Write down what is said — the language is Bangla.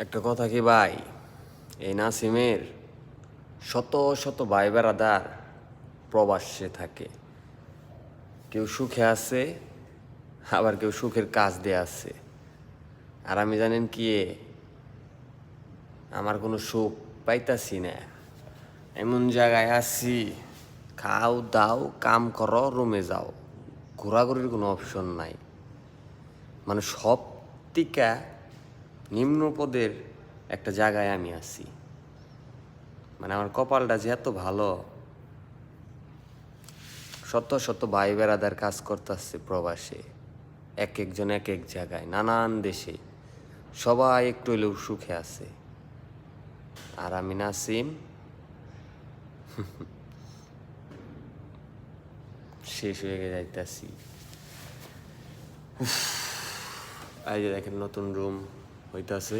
একটা কথা কি ভাই, এই নাসিমের শত শত ভাই বেড়াদার প্রবাসে থাকে। কেউ সুখে আছে, আবার কেউ সুখের কাজ দিয়ে আছে। আর আমি জানেন কি, আমার কোনো সুখ পাইতাছি না। এমন জায়গায় আছি, খাও দাও কাম করো রুমে যাও, ঘোরাঘুরির কোনো অপশন নাই। মানে সব টিকা নিম্ন পদের একটা জায়গায় আমি আছি। মানে আমার কপালটা যে এত ভালো, শত শত ভাই বেড়াদার কাজ করতেছে প্রবাসে, এক একজন এক এক জায়গায় নানান দেশে, সবাই একটু হলেও সুখে আছে। আর আমি নাসিম শেষ হয়ে যাইতাছি। এই যে দেখেন নতুন রুম হইতাছে।